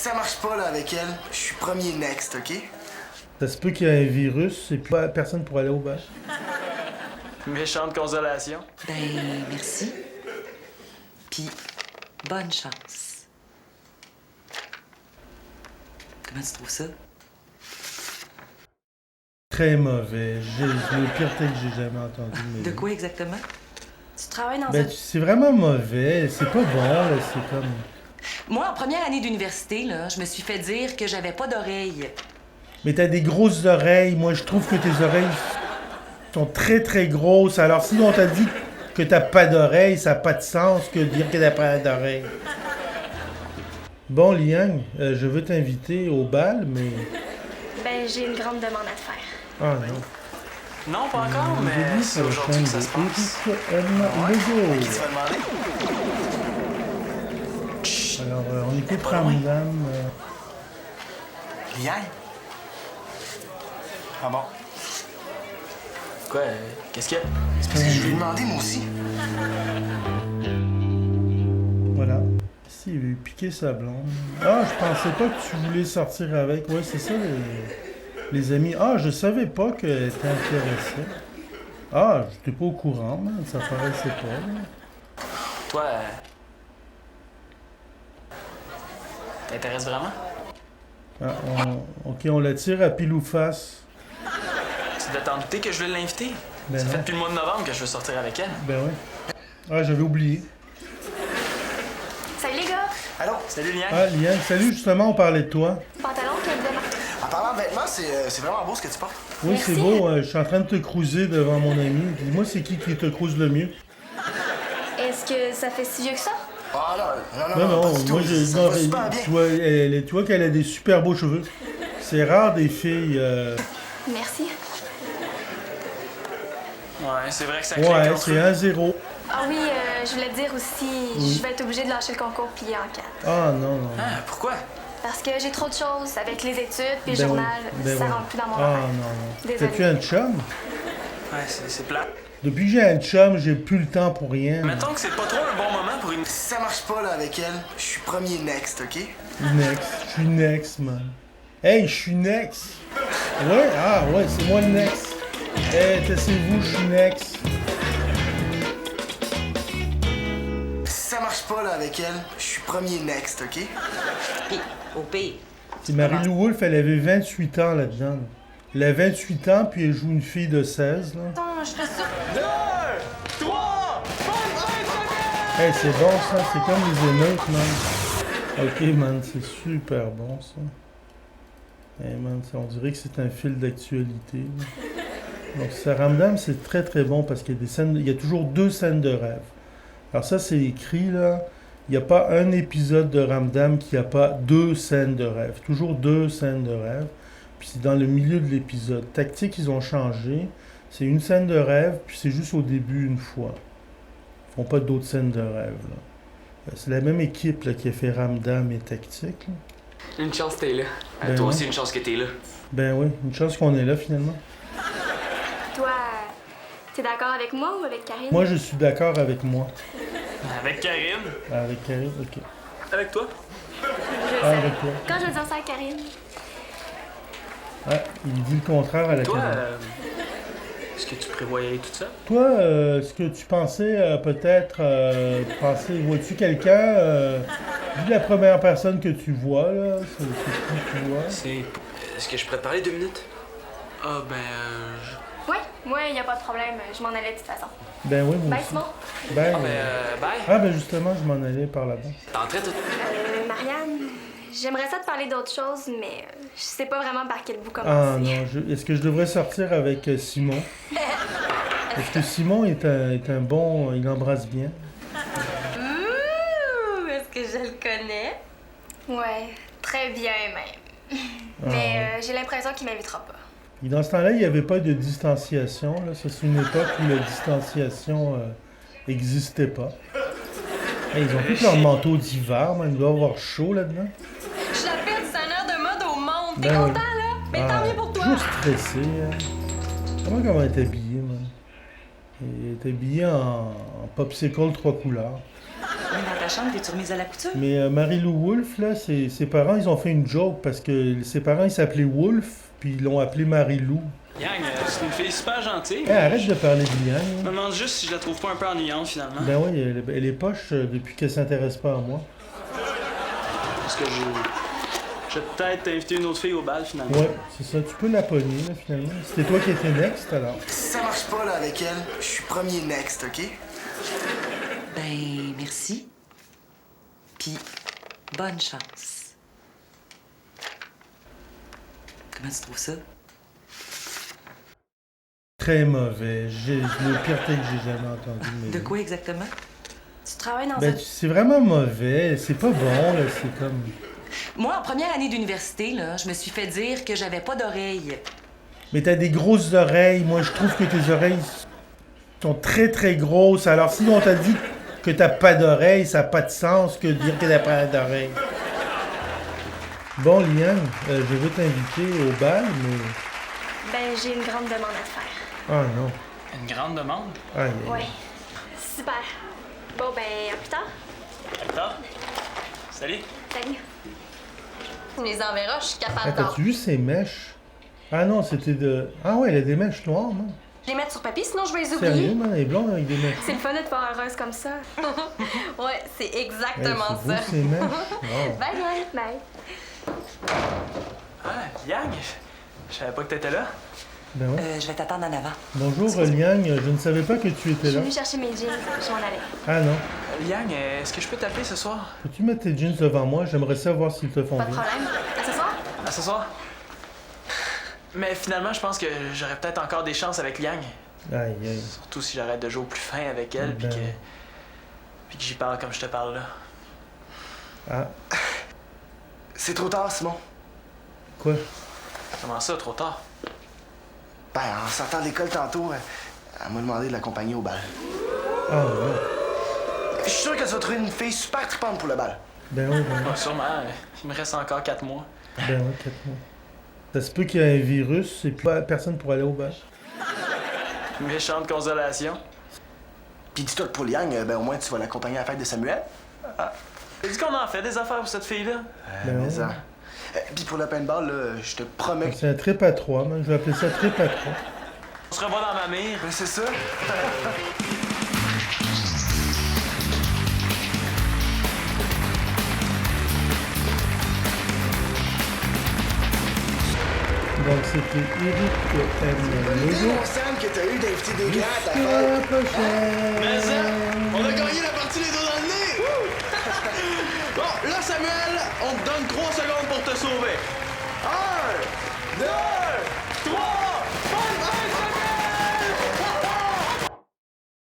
ça marche pas là avec elle, je suis premier next, OK? Ça se peut qu'il y ait un virus et puis personne pour aller au bal. Méchante consolation. Ben, merci. Puis, bonne chance. Comment tu trouves ça? Très mauvais. Le pire texte que j'ai jamais entendu. Mais... De quoi exactement? Tu travailles dans Ben, c'est vraiment mauvais. C'est pas bon, là. C'est comme... Moi, en première année d'université, là, je me suis fait dire que j'avais pas d'oreilles. Mais t'as des grosses oreilles. Moi, je trouve que tes oreilles sont très, très grosses. Alors, si on t'a dit que t'as pas d'oreilles, ça n'a pas de sens que de dire que t'as pas d'oreilles. Bon, Liang, je veux t'inviter au bal, mais... Ben, j'ai une grande demande à te faire. Ah non. Non, pas encore, mais c'est aujourd'hui que ça se passe. Lego. Alors, on écoute Ramdam. Liang? Ah bon? Quoi? Qu'est-ce qu'il y a? C'est parce que je lui ai demandé, moi aussi. Voilà. Si, il veut piquer sa blonde. Ah, je pensais pas que tu voulais sortir avec. Ouais, c'est ça, les amis. Ah, je savais pas que t'intéressais. Ah, j'étais pas au courant, man. Ça paraissait pas. Là. Toi, t'intéresses vraiment? Ah, ok, on la tire à pile ou face. Tu devais t'en douter que je voulais l'inviter. Ben Ça non. fait depuis le mois de novembre que je veux sortir avec elle. Ben oui. Ah, j'avais oublié. Salut les gars! Allô? Salut, Liang. Ah, Liane, salut, justement, on parlait de toi. Pantalon, quel de marque? En parlant de vêtements, c'est vraiment beau ce que tu portes. Oui, Merci. c'est beau, je suis en train de te cruiser devant mon ami. Dis-moi, c'est qui te cruise le mieux? Est-ce que ça fait si vieux que ça? Ah Non, non, pas du moi, tout. je, Ça non, va super bien. tu vois qu'elle a des super beaux cheveux. C'est rare des filles. Merci. Ouais, c'est vrai que ça clique Ouais, entre c'est eux. 1-0. Ah oui, je voulais te dire aussi, Oui. je vais être obligée de lâcher le concours plié en 4. Ah, non, non. Ah, pourquoi? Parce que j'ai trop de choses avec les études puis le Ben oui, journal. ben Ça oui. rentre plus dans mon Ah, horaire. non, non. Désolée. T'as-tu un chum? Ouais, c'est plat. Depuis que j'ai un chum, j'ai plus le temps pour rien. Mettons que c'est pas trop un bon moment pour une... Si ça marche pas là avec elle, je suis premier next, OK? Next. Je suis next, man. Hey, je suis next. Ouais? Ah, ouais, c'est moi le next. Hey, taisez-vous, je suis next. Si ça marche pas là avec elle, je suis premier next, OK? Puis, au pire, C'est Marie-Lou Wolfe, elle avait 28 ans là-dedans. Elle a 28 ans, puis elle joue une fille de 16, là. Attends, je serais sûre. 2, 3, Hey, c'est bon, ça. C'est comme les émeutes, man. Ok, man, c'est super bon, ça. Hey, man, on dirait que c'est un fil d'actualité, là. Donc, ça, Ramdam, c'est très, très bon parce qu'il y a des scènes... Il y a toujours 2 scènes de rêve. Alors ça, c'est écrit, là. Il n'y a pas un épisode de Ramdam qui n'a pas 2 scènes de rêve. Toujours 2 scènes de rêve. Puis c'est dans le milieu de l'épisode. Tactique, ils ont changé. C'est une scène de rêve, puis c'est juste au début une fois. Ils font pas d'autres scènes de rêve, là. C'est la même équipe là, qui a fait Ramdam et Tactique, là. Une chance t'es là. Ben Toi ouais. aussi, une chance que t'es là. Ben oui, une chance qu'on est là, finalement. Toi, t'es d'accord avec moi ou avec Karine? Moi, je suis d'accord avec moi. Avec Karine. Avec Karine, ok. Avec toi. Je Ah, sais. avec toi. Quand je vais dire ça à Karine? Ah, il dit le contraire à la Toi, Karine. est-ce que tu prévoyais aller toute seule? Toi, est-ce que tu pensais peut-être vois-tu quelqu'un, vu la première personne que tu vois, là, c'est qui tu vois? Est-ce que je pourrais te parler 2 minutes? Ah, ben, Ouais, y a pas de problème. Je m'en allais de toute façon. Ben oui, moi Bye, aussi. Simon. Ben, bye. ah, ben justement, je m'en allais par là-bas. T'es en train de... Marianne, j'aimerais ça te parler d'autre chose, mais je sais pas vraiment par quel bout commencer. Ah non, est-ce que je devrais sortir avec Simon? Est-ce que Simon est un bon... Il embrasse bien? Est-ce que je le connais? Ouais, très bien même. Mais j'ai l'impression qu'il m'invitera pas. Et dans ce temps-là, il n'y avait pas de distanciation. Là. Ça, c'est une époque où la distanciation n'existait pas. Hey, ils ont tous leur manteau d'hiver, mais ils doivent avoir chaud là-dedans. Je suis la pire designer de mode au monde. T'es Ben oui. content, là? Mais tant mieux pour toi. Toujours stressé. Hein. Comment elle est habillée, man? Elle est habillée en popsicle 3 couleurs. une ta chambre, t'es-tu remise à la couture? Mais Marie-Lou Wolfe, là, ses parents, ils ont fait une joke parce que ses parents, ils s'appelaient Wolfe, puis ils l'ont appelée Marie-Lou. Yang, c'est une fille super gentille. Hey, arrête de parler de Je Liane. me demande juste si je la trouve pas un peu ennuyante finalement. Ben oui, elle est poche depuis qu'elle s'intéresse pas à moi. Parce que je vais peut-être t'inviter une autre fille au bal finalement. Ouais, c'est ça. Tu peux la pogner, là, finalement. C'était toi qui étais next, alors. Si ça marche pas, là, avec elle, je suis premier next, OK? Ben, merci. Puis, bonne chance. Comment tu trouves ça? Très mauvais. Le pire texte que j'ai jamais entendu. Mais... De quoi exactement? Tu travailles dans Ben, c'est vraiment mauvais. C'est pas bon, là. C'est comme... Moi, en première année d'université, là, je me suis fait dire que j'avais pas d'oreilles. Mais t'as des grosses oreilles. Moi, je trouve que tes oreilles sont très, très grosses. Alors, si on t'a dit que t'as pas d'oreilles, ça n'a pas de sens que de dire que t'as pas d'oreilles. Bon, Liane, je veux t'inviter au bal, mais... Ben, j'ai une grande demande à te faire. Ah non. Une grande demande. Aïe, aïe. Ouais. Super. Bon, ben, à plus tard. Attends. Salut. Salut. Tu me les enverras, je suis Ah, capable t'as-tu vu ses mèches? Ah non, c'était de... Ah ouais, elle a des mèches noires, man. de les mettre sur papier, sinon je vais les Sérieux, oublier. man, elle est blonde avec des mèches. C'est le fun de te voir heureuse comme ça. Ouais, c'est Hey, exactement c'est beau, ça. ces mèches. Wow. Bye, bye. Bye. Ah, Yang, je savais pas que t'étais là. Ben ouais. Je vais t'attendre en avant. Bonjour, Liane, je ne savais pas que tu étais Je suis là. venue chercher mes jeans. Je m'en allais. Ah non. Yang, est-ce que je peux t'appeler ce soir? Peux-tu mettre tes jeans devant moi? J'aimerais savoir s'ils te font Pas de bien. problème. À ce soir? À ce soir? Mais finalement, je pense que j'aurais peut-être encore des chances avec Yang. Aïe, aïe. Surtout si j'arrête de jouer au plus fin avec elle, Ben. puis que j'y parle comme je te parle là. Ah, C'est trop tard, Simon. quoi? Comment ça, trop tard? Ben, en sortant de l'école tantôt, elle m'a demandé de l'accompagner au bal. Ah ouais. Je suis sûr que tu vas trouver une fille super trippante pour le bal. Ben ouais, ben ouais. Ouais, sûrement. Il me reste encore 4 mois. Ben ouais, 4 mois. Ça se peut qu'il y ait un virus et puis personne pour aller au bal. Méchante consolation. Puis dis-toi que pour Liang, ben au moins tu vas l'accompagner à la fête de Samuel. T'as dit qu'on en fait des affaires pour cette fille-là? Ben Mais ouais. ça. Puis pour le paintball, là, je te promets que... C'est un trip à 3, man. Je vais appeler ça trip à 3. On se revoit dans ma mire. Ben, c'est ça. Donc c'était Eric M. Dis Legault. mon Sam que t'as eu d'inviter des gars à ta Jusqu'à la fête. prochaine! Mais ça, on a gagné la partie les doigts dans le nez! Bon, là, Samuel, on te donne 3 secondes pour te sauver.